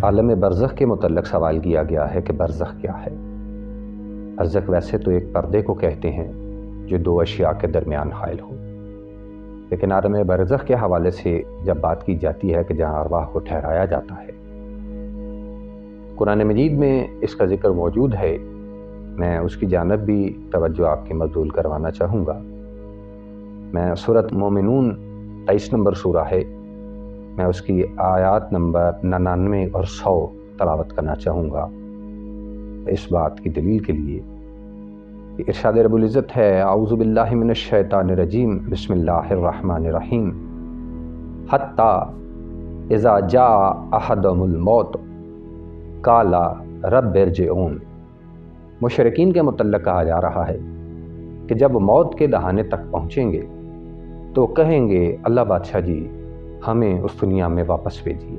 عالم برزخ کے متعلق سوال کیا گیا ہے کہ برزخ کیا ہے؟ برزخ ویسے تو ایک پردے کو کہتے ہیں جو دو اشیاء کے درمیان حائل ہو، لیکن عالم برزخ کے حوالے سے جب بات کی جاتی ہے کہ جہاں ارواح کو ٹھہرایا جاتا ہے، قرآن مجید میں اس کا ذکر موجود ہے۔ میں اس کی جانب بھی توجہ آپ کی مبذول کروانا چاہوں گا۔ میں سورۃ مومنون 23 نمبر سورہ ہے، میں اس کی آیات نمبر 99 اور 100 تلاوت کرنا چاہوں گا اس بات کی دلیل کے لیے کہ ارشاد رب العزت ہے، اعوذ باللہ من الشیطان الرجیم، بسم اللہ الرحمن الرحیم، حتی اذا جاء احدهم الموت قال رب ارجعون۔ مشرکین کے متعلق کہا جا رہا ہے کہ جب موت کے دہانے تک پہنچیں گے تو کہیں گے، اللہ بادشاہ جی ہمیں اس دنیا میں واپس بھیجیے۔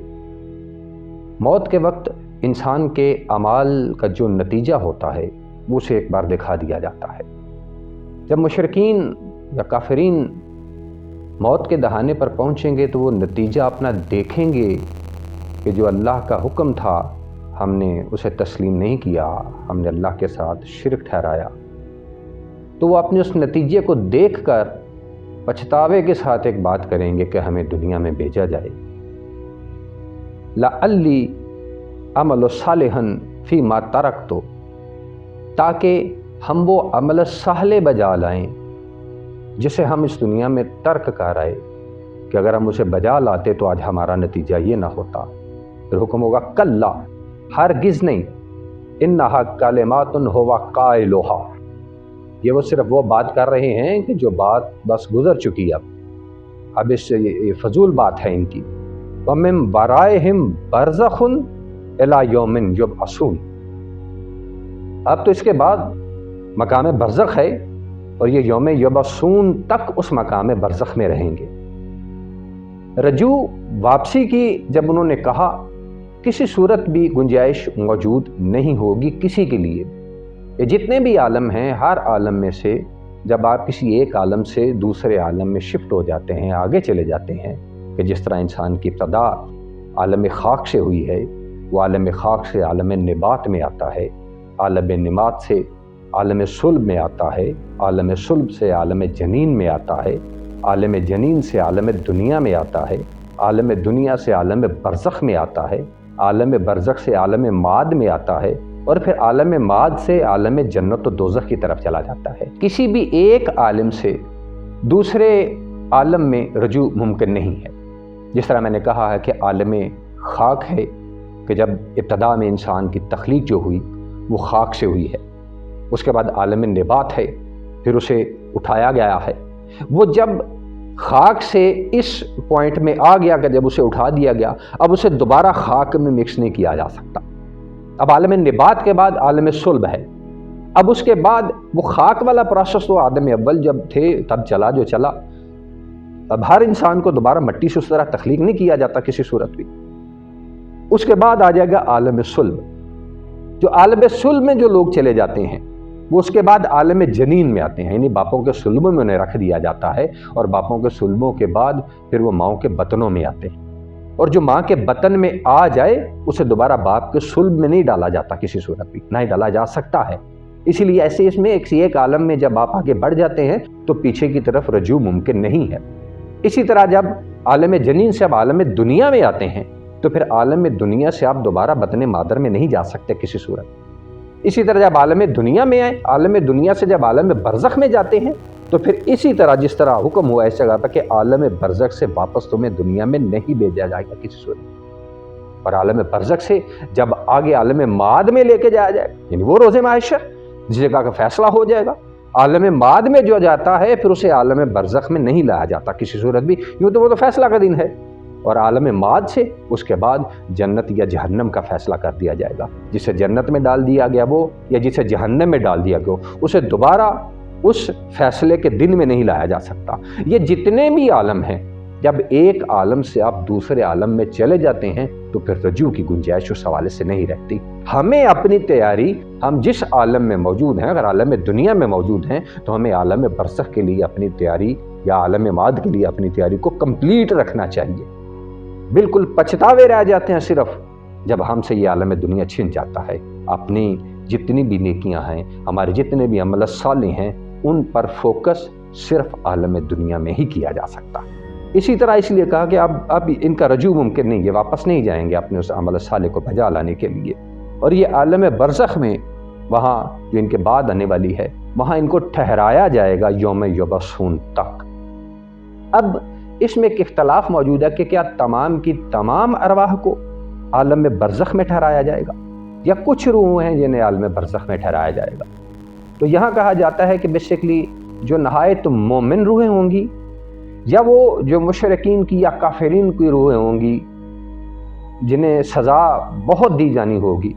موت کے وقت انسان کے اعمال کا جو نتیجہ ہوتا ہے وہ اسے ایک بار دکھا دیا جاتا ہے۔ جب مشرکین یا کافرین موت کے دہانے پر پہنچیں گے تو وہ نتیجہ اپنا دیکھیں گے کہ جو اللہ کا حکم تھا ہم نے اسے تسلیم نہیں کیا، ہم نے اللہ کے ساتھ شرک ٹھہرایا، تو وہ اپنے اس نتیجے کو دیکھ کر پچھتاوے کے ساتھ ایک بات کریں گے کہ ہمیں دنیا میں بھیجا جائے، لعلی عمل صالحا فیما ترکت، تاکہ ہم وہ عمل صالح بجا لائیں جسے ہم اس دنیا میں ترک کر آئے، کہ اگر ہم اسے بجا لاتے تو آج ہمارا نتیجہ یہ نہ ہوتا۔ پھر حکم ہوگا کلا، ہرگز نہیں، انہا کلمات ہوا قائلھا، یہ وہ صرف وہ بات کر رہے ہیں کہ جو بات بس گزر چکی، اب اس سے یہ فضول بات ہے ان کی۔ وَمِن وَرَائِهِمْ بَرْزَخٌ إِلَى يَوْمٍ يُبْعَثُونَ، اب تو اس کے بعد مقام برزخ ہے اور یہ یوم یبعثون تک اس مقام برزخ میں رہیں گے۔ رجوع واپسی کی جب انہوں نے کہا، کسی صورت بھی گنجائش موجود نہیں ہوگی کسی کے لیے۔ یہ جتنے بھی عالم ہیں، ہر عالم میں سے جب آپ کسی ایک عالم سے دوسرے عالم میں شفٹ ہو جاتے ہیں، آگے چلے جاتے ہیں، کہ جس طرح انسان کی ابتدا عالم خاک سے ہوئی ہے، وہ عالم خاک سے عالم نبات میں آتا ہے، عالم نبات سے عالم صلب میں آتا ہے، عالم صلب سے عالم جنین میں آتا ہے، عالم جنین سے عالم دنیا میں آتا ہے، عالم دنیا سے عالم برزخ میں آتا ہے، عالم برزخ سے عالم معاد میں آتا ہے، اور پھر عالم معاد سے عالم جنت و دوزخ کی طرف چلا جاتا ہے۔ کسی بھی ایک عالم سے دوسرے عالم میں رجوع ممکن نہیں ہے۔ جس طرح میں نے کہا ہے کہ عالم خاک ہے، کہ جب ابتدا میں انسان کی تخلیق جو ہوئی وہ خاک سے ہوئی ہے، اس کے بعد عالم نبات ہے، پھر اسے اٹھایا گیا ہے۔ وہ جب خاک سے اس پوائنٹ میں آ گیا کہ جب اسے اٹھا دیا گیا، اب اسے دوبارہ خاک میں مکس نہیں کیا جا سکتا۔ اب عالم نبات کے بعد عالم صلب ہے، اب اس کے بعد وہ خاک والا پروسیس تو آدم اول جب تھے تب چلا جو چلا، اب ہر انسان کو دوبارہ مٹی سے اس طرح تخلیق نہیں کیا جاتا کسی صورت بھی۔ اس کے بعد آ جائے گا عالم صلب، جو عالم صلب میں جو لوگ چلے جاتے ہیں وہ اس کے بعد عالم جنین میں آتے ہیں، یعنی باپوں کے صلبوں میں انہیں رکھ دیا جاتا ہے، اور باپوں کے صلبوں کے بعد پھر وہ ماؤں کے بطنوں میں آتے ہیں، اور جو ماں کے بطن میں آ جائے اسے دوبارہ باپ کے صلب میں نہیں ڈالا جاتا کسی صورت بھی، نہ ہی ڈالا جا سکتا ہے۔ اسی لیے ایسے اس میں ایک عالم میں جب آپ آگے بڑھ جاتے ہیں تو پیچھے کی طرف رجوع ممکن نہیں ہے۔ اسی طرح جب عالم جنین سے اب عالم دنیا میں آتے ہیں تو پھر عالم دنیا سے آپ دوبارہ بطن مادر میں نہیں جا سکتے کسی صورت۔ اسی طرح جب عالم دنیا میں آئے، عالم دنیا سے جب عالم برزخ میں جاتے ہیں تو پھر اسی طرح جس طرح حکم ہوا اس جگہ پر کہ عالم برزخ سے واپس تمہیں دنیا میں نہیں بھیجا جائے گا کسی صورت، اور عالم برزخ سے جب آگے عالم معاد میں لے کے جایا جائے گا، یعنی وہ روز محشر جس جگہ کا فیصلہ ہو جائے گا، عالم معاد میں جو جاتا ہے پھر اسے عالم برزخ میں نہیں لایا جاتا کسی صورت بھی، یوں تو وہ تو فیصلہ کا دن ہے، اور عالم معاد سے اس کے بعد جنت یا جہنم کا فیصلہ کر دیا جائے گا۔ جسے جنت میں ڈال دیا گیا وہ، یا جسے جہنم میں ڈال دیا گیا اسے دوبارہ اس فیصلے کے دن میں نہیں لایا جا سکتا۔ یہ جتنے بھی عالم ہیں، جب ایک عالم سے آپ دوسرے عالم میں چلے جاتے ہیں تو پھر رجوع کی گنجائش اس حوالے سے نہیں رہتی۔ ہمیں اپنی تیاری، ہم جس عالم میں موجود ہیں، اگر عالم دنیا میں موجود ہیں تو ہمیں عالم برزخ کے لیے اپنی تیاری یا عالم معاد کے لیے اپنی تیاری کو کمپلیٹ رکھنا چاہیے۔ بالکل پچھتاوے رہ جاتے ہیں صرف جب ہم سے یہ عالم دنیا چھن جاتا ہے، اپنی جتنی بھی نیکیاں ہیں، ہمارے جتنے بھی عمل صالح ہیں، ان پر فوکس صرف عالم دنیا میں ہی کیا جا سکتا ہے۔ اسی طرح اس لیے کہا کہ اب ان کا رجوع ممکن نہیں، یہ واپس نہیں جائیں گے اپنے اس عمل صالح کو بجا لانے کے لیے، اور یہ عالم برزخ میں، وہاں جو ان کے بعد آنے والی ہے، وہاں ان کو ٹھہرایا جائے گا یوم یبعثون تک۔ اب اس میں ایک اختلاف موجود ہے کہ کیا تمام کی تمام ارواح کو عالم برزخ میں ٹھہرایا جائے گا، یا کچھ روح ہیں جنہیں عالم برزخ میں ٹھہرایا جائے گا۔ تو یہاں کہا جاتا ہے کہ بیسیکلی جو نہایت مومن روحیں ہوں گی، یا وہ جو مشرکین کی یا کافرین کی روحیں ہوں گی جنہیں سزا بہت دی جانی ہوگی،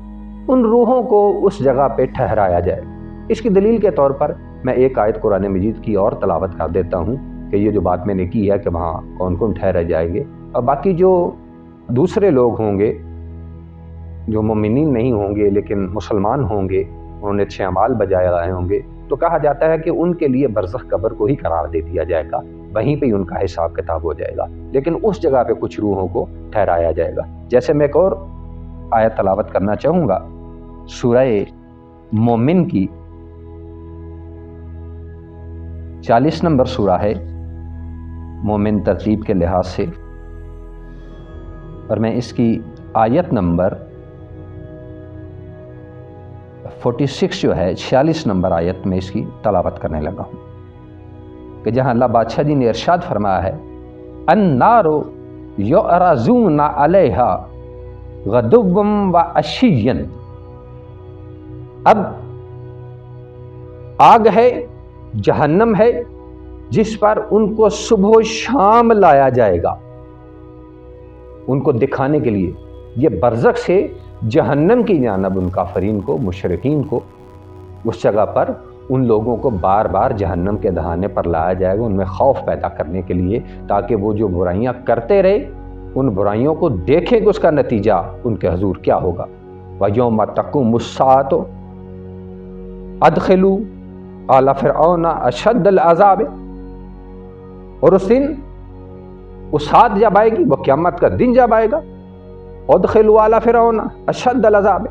ان روحوں کو اس جگہ پہ ٹھہرایا جائے۔ اس کی دلیل کے طور پر میں ایک آیت قرآن مجید کی اور تلاوت کر دیتا ہوں کہ یہ جو بات میں نے کی ہے کہ وہاں کون کون ٹھہرے جائیں گے، اور باقی جو دوسرے لوگ ہوں گے جو مومنین نہیں ہوں گے لیکن مسلمان ہوں گے، انہوں نے اچھے اعمال بجائے لائے ہوں گے، تو کہا جاتا ہے کہ ان کے لیے برزخ قبر کو ہی قرار دے دیا جائے گا، وہیں پہ ان کا حساب کتاب ہو جائے گا، لیکن اس جگہ پہ کچھ روحوں کو ٹھہرایا جائے گا۔ جیسے میں ایک اور آیت تلاوت کرنا چاہوں گا، سورہ مومن کی 40 نمبر سورہ ہے مومن ترتیب کے لحاظ سے، اور میں اس کی آیت نمبر 46 جو ہے 46 نمبر آیت میں اس کی تلاوت کرنے لگا ہوں، کہ جہاں اللہ بادشاہ جی نے ارشاد فرمایا ہے النار یعرضون علیہا غدوا وعشیا، اب آگ ہے، جہنم ہے، جس پر ان کو صبح و شام لایا جائے گا ان کو دکھانے کے لیے۔ یہ برزخ سے جہنم کی جانب ان کافرین کو، مشرکین کو، اس جگہ پر ان لوگوں کو بار بار جہنم کے دہانے پر لایا جائے گا، ان میں خوف پیدا کرنے کے لیے، تاکہ وہ جو برائیاں کرتے رہے ان برائیوں کو دیکھیں کہ اس کا نتیجہ ان کے حضور کیا ہوگا۔ وَيَوْمَ تَقُومُ السَّاعَةُ أَدْخِلُوا آلَ فِرْعَوْنَ أَشَدَّ الْعَذَابِ، اور اس دن اس ساتھ جب آئے گی، وہ قیامت کا دن جب آئے گا، ادخلوا آل فرعون اشد العذاب،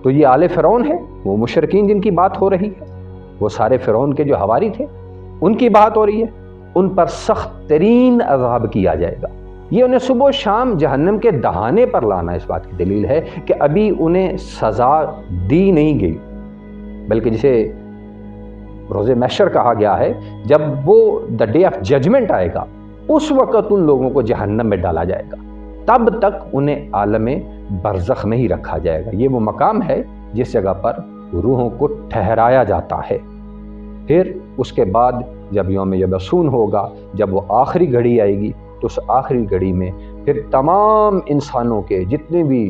تو یہ آل فرعون ہے، وہ مشرکین جن کی بات ہو رہی ہے، وہ سارے فرعون کے جو حواری تھے ان کی بات ہو رہی ہے، ان پر سخت ترین عذاب کیا جائے گا۔ یہ انہیں صبح و شام جہنم کے دہانے پر لانا اس بات کی دلیل ہے کہ ابھی انہیں سزا دی نہیں گئی، بلکہ جسے روز محشر کہا گیا ہے، جب وہ دا ڈے آف ججمنٹ آئے گا، اس وقت ان لوگوں کو جہنم میں ڈالا جائے گا، تب تک انہیں عالم برزخ میں ہی رکھا جائے گا۔ یہ وہ مقام ہے جس جگہ پر روحوں کو ٹھہرایا جاتا ہے۔ پھر اس کے بعد جب یوم یبعثون ہوگا، جب وہ آخری گھڑی آئے گی، تو اس آخری گھڑی میں پھر تمام انسانوں کے جتنے بھی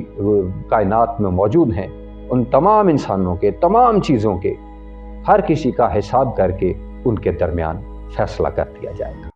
کائنات میں موجود ہیں، ان تمام انسانوں کے، تمام چیزوں کے، ہر کسی کا حساب کر کے ان کے درمیان فیصلہ کر دیا جائے گا۔